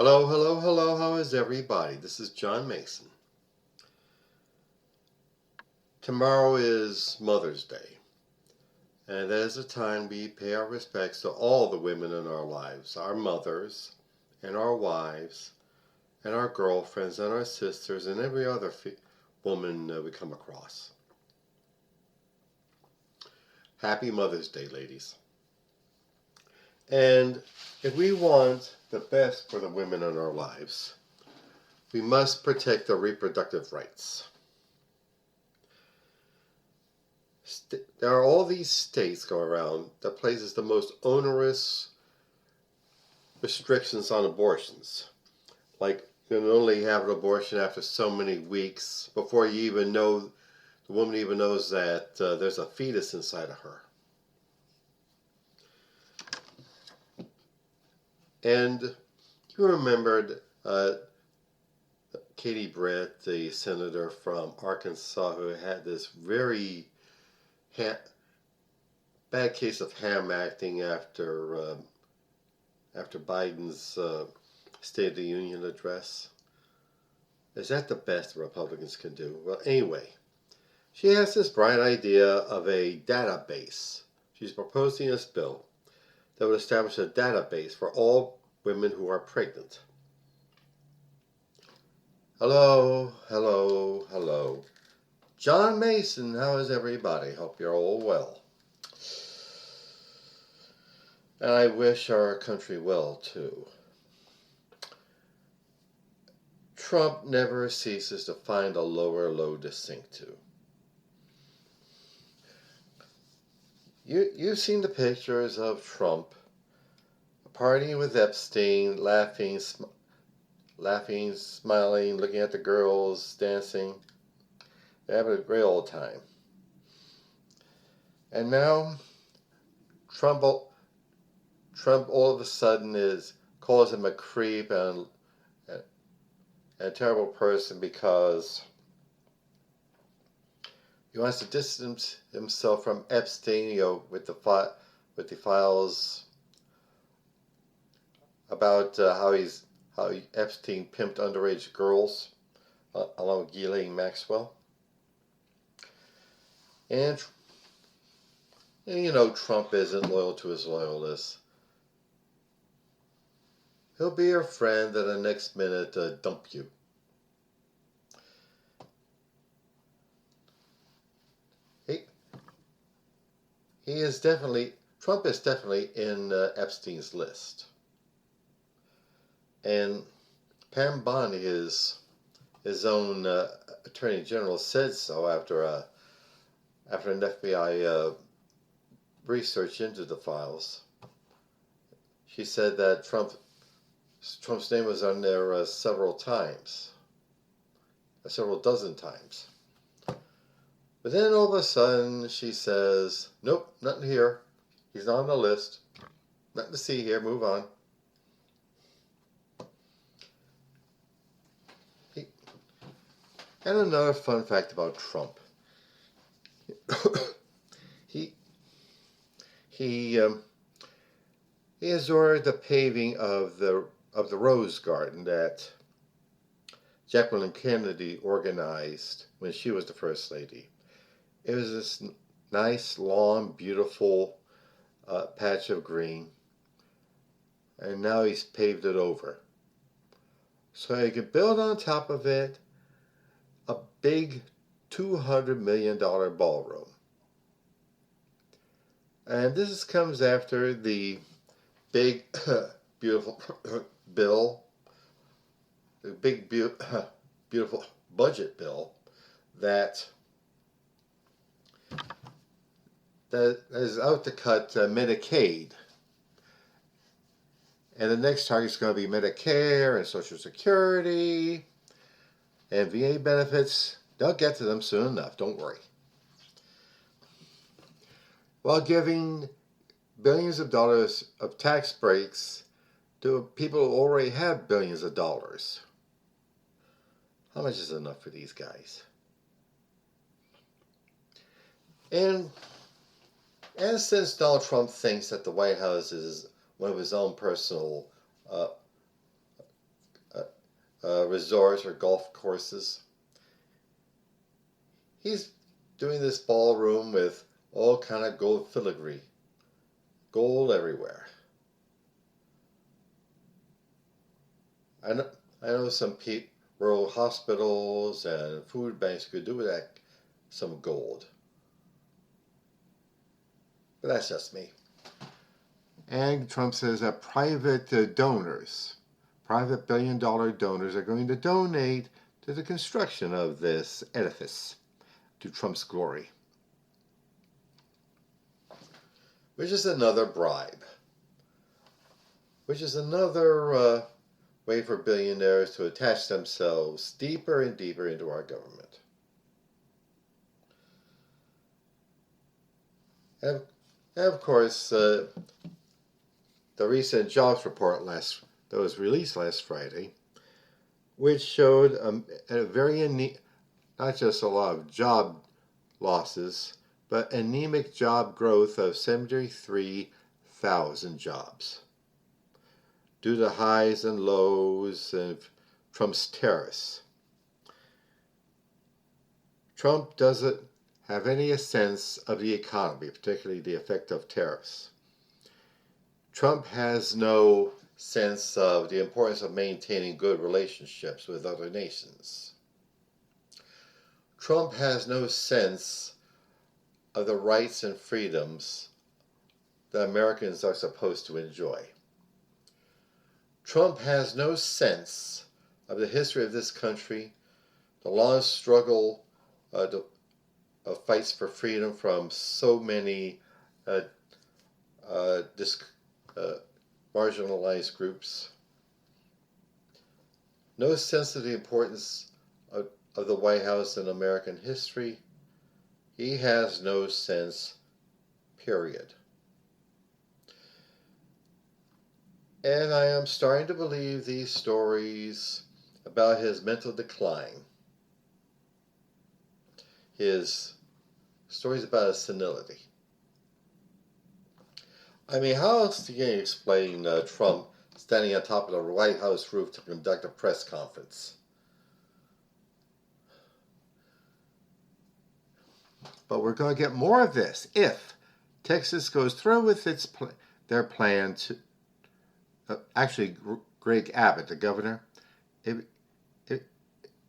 Hello, hello, hello. How is everybody? This is John Mason. Tomorrow is Mother's Day, and that is a time we pay our respects to all the women in our lives, our mothers, and our wives, and our girlfriends, and our sisters, and every other woman we come across. Happy Mother's Day, ladies. And if we want the best for the women in our lives, we must protect their reproductive rights. There are all these states going around that places the most onerous restrictions on abortions. Like, you can only have an abortion after so many weeks before you even know, the woman even knows that there's a fetus inside of her. And you remembered Katie Britt, the senator from Arkansas, who had this very bad case of ham acting after Biden's State of the Union address. Is that the best the Republicans can do? Well, anyway, she has this bright idea of a database. She's proposing this bill that would establish a database for all women who are pregnant. Hello, hello, hello. John Mason, how is everybody? Hope you're all well. And I wish our country well, too. Trump never ceases to find a lower low to sink to. You've seen the pictures of Trump partying with Epstein, laughing, smiling, looking at the girls, dancing. They're having a great old time. And now, Trump all of a sudden calls him a creep and a terrible person because he wants to distance himself from Epstein, with the files about how Epstein pimped underage girls, along with Ghislaine Maxwell. And Trump isn't loyal to his loyalists. He'll be your friend and the next minute dump you. Trump is definitely in Epstein's list. And Pam Bondi, his own Attorney General, said so after an FBI research into the files. She said that Trump's name was on there several dozen times. But then all of a sudden she says, nope, nothing here. He's not on the list. Nothing to see here. Move on. And another fun fact about Trump. He has ordered the paving of the Rose Garden that Jacqueline Kennedy organized when she was the First Lady. It was this nice, long, beautiful patch of green, and now he's paved it over. So you can build on top of it a big $200 million ballroom. And this comes after the big, beautiful bill, the big, beautiful budget bill that is out to cut Medicaid. And the next target is going to be Medicare and Social Security and VA benefits. They'll get to them soon enough, don't worry. While giving billions of dollars of tax breaks to people who already have billions of dollars. How much is enough for these guys? And since Donald Trump thinks that the White House is one of his own personal resorts or golf courses. He's doing this ballroom with all kind of gold filigree, gold everywhere. I know some rural hospitals and food banks could do with that, some gold. But that's just me. And Trump says that private donors, private billion-dollar donors, are going to donate to the construction of this edifice to Trump's glory, which is another bribe, which is another way for billionaires to attach themselves deeper and deeper into our government. And of course, the recent jobs report that was released last Friday, which showed a very not just a lot of job losses, but anemic job growth of 73,000 jobs due to highs and lows of Trump's tariffs. Trump doesn't have any sense of the economy, particularly the effect of tariffs. Trump has no sense of the importance of maintaining good relationships with other nations. Trump has no sense of the rights and freedoms that Americans are supposed to enjoy. Trump has no sense of the history of this country, the long struggle of fights for freedom from so many marginalized groups. No sense of the importance of the White House in American history. He has no sense, period. And I am starting to believe these stories about his mental decline, his stories about his senility. I mean, how else do you explain Trump standing on top of the White House roof to conduct a press conference? But we're going to get more of this if Texas goes through with their plan to Greg Abbott, the governor.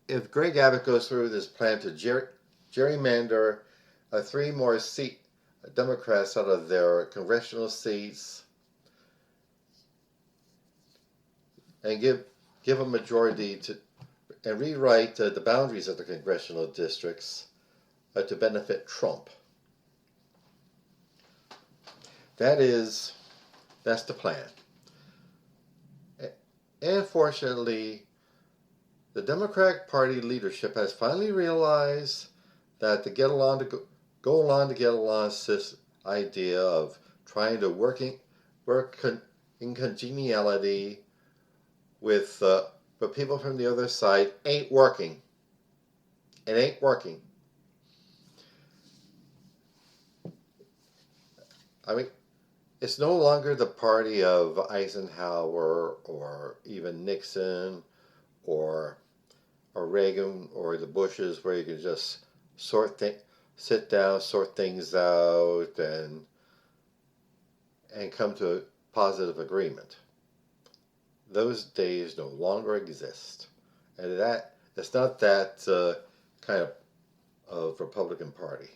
If Greg Abbott goes through with his plan to gerrymander 3 more Democrats out of their congressional seats and give a majority and rewrite the boundaries of the congressional districts to benefit Trump. That's the plan. And fortunately, the Democratic Party leadership has finally realized that the go along to get along this idea of trying to work in congeniality with people from the other side ain't working. It ain't working. I mean, it's no longer the party of Eisenhower or even Nixon or Reagan or the Bushes, where you can just sit down, sort things out, and come to a positive agreement. Those days no longer exist, and it's not that kind of Republican Party.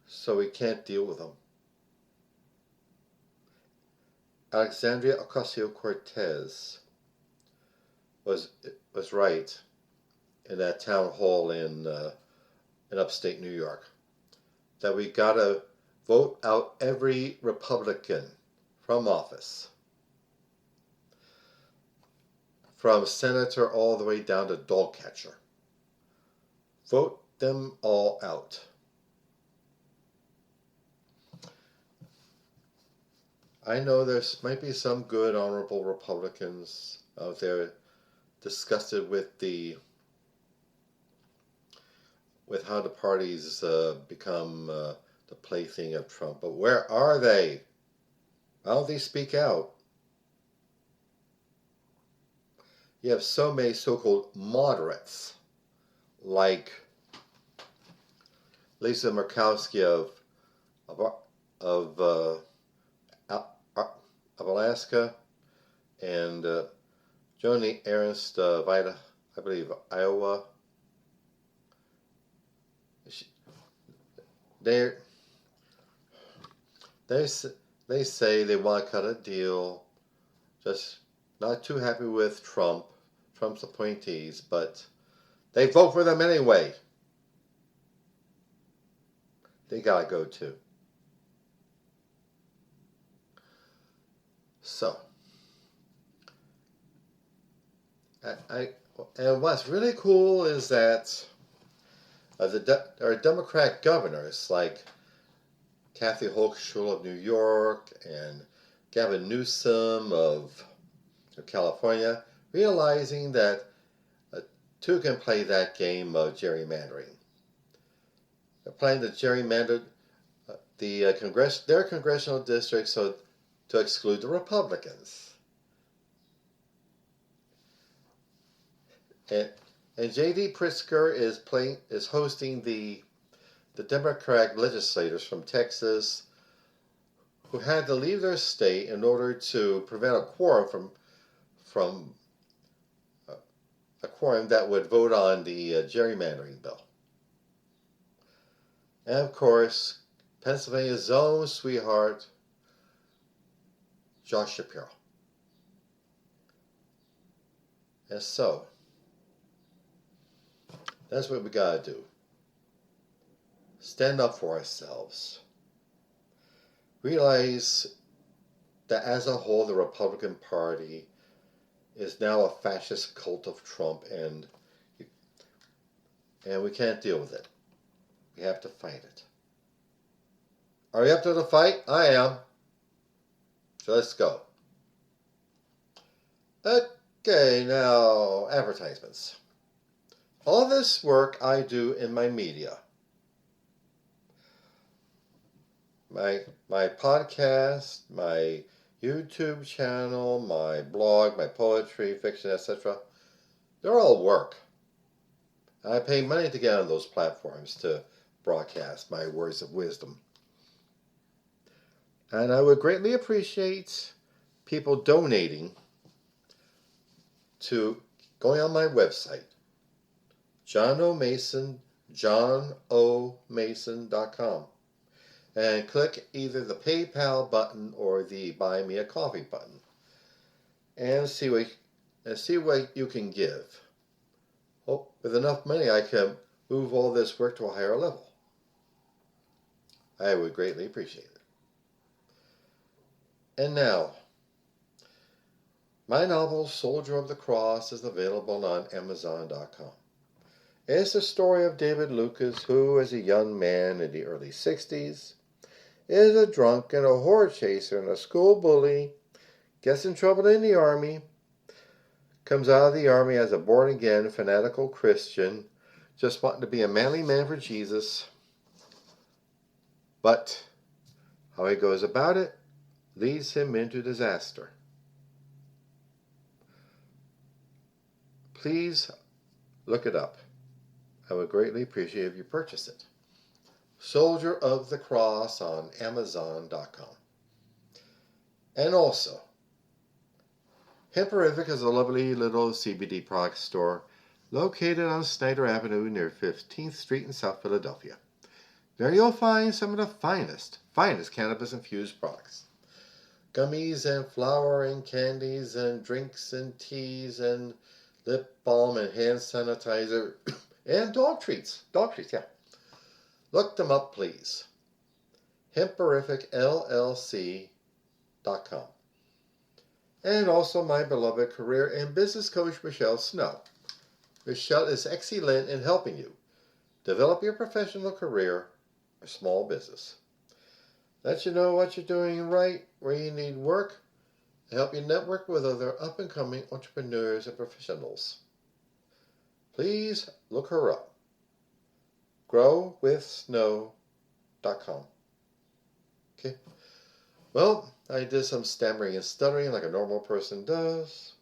So we can't deal with them. Alexandria Ocasio-Cortez was right in that town hall in upstate New York that we gotta vote out every Republican from office, from senator all the way down to dog catcher. Vote them all out. I know there might be some good, honorable Republicans out there disgusted with how the parties become the plaything of Trump. But where are they? Why don't they speak out? you have so many so-called moderates, like Lisa Murkowski of of of Alaska, and Joni Ernst of I believe Iowa. They they they say they want to cut a deal, just not too happy with Trump's appointees, but they vote for them anyway. They gotta go too. So, and what's really cool is that there are Democrat governors like Kathy Hochul of New York and Gavin Newsom of California, realizing that two can play that game of gerrymandering. They're playing the gerrymander their congressional districts so to exclude the Republicans. And J.D. Pritzker is hosting the Democratic legislators from Texas who had to leave their state in order to prevent a quorum from a quorum that would vote on the gerrymandering bill. And of course, Pennsylvania's own sweetheart, Josh Shapiro. And so, that's what we gotta do. Stand up for ourselves. Realize that as a whole, the Republican Party is now a fascist cult of Trump, and we can't deal with it. We have to fight it. Are you up to the fight? I am. So let's go. Okay, now advertisements. All this work I do in my media. My podcast, my YouTube channel, my blog, my poetry, fiction, etc. They're all work. I pay money to get on those platforms to broadcast my words of wisdom. And I would greatly appreciate people donating to going on my website, johnomason.com, and click either the PayPal button or the Buy Me a Coffee button, and see what you can give. Well, with enough money, I can move all this work to a higher level. I would greatly appreciate it. And now, my novel, Soldier of the Cross, is available on Amazon.com. It's the story of David Lucas, who, as a young man in the early 60s, is a drunk and a horror chaser and a school bully, gets in trouble in the army, comes out of the army as a born-again, fanatical Christian, just wanting to be a manly man for Jesus. But how he goes about it leads him into disaster. Please look it up. I would greatly appreciate if you purchase it. Soldier of the Cross on Amazon.com. And also, Hemperific is a lovely little CBD product store located on Snyder Avenue near 15th Street in South Philadelphia. There you'll find some of the finest cannabis-infused products. Gummies and flour and candies and drinks and teas and lip balm and hand sanitizer and dog treats. Yeah. Look them up, please. HemperificLLC.com. And also my beloved career and business coach, Michelle Snow. Michelle is excellent in helping you develop your professional career or small business. Let you know what you're doing right, where you need work, and help you network with other up-and-coming entrepreneurs and professionals. Please look her up. GrowWithSnow.com. Okay. Well, I did some stammering and stuttering like a normal person does.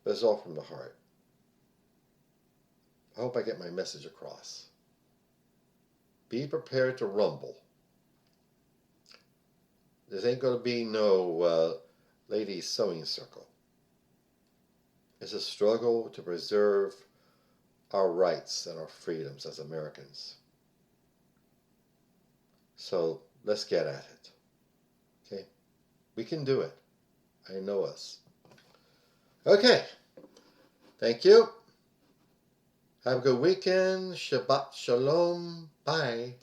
but it's all from the heart. I hope I get my message across. Be prepared to rumble. This ain't going to be no ladies' sewing circle. It's a struggle to preserve our rights and our freedoms as Americans. So let's get at it. Okay? We can do it. I know us. Okay. Thank you. Have a good weekend. Shabbat Shalom. Bye.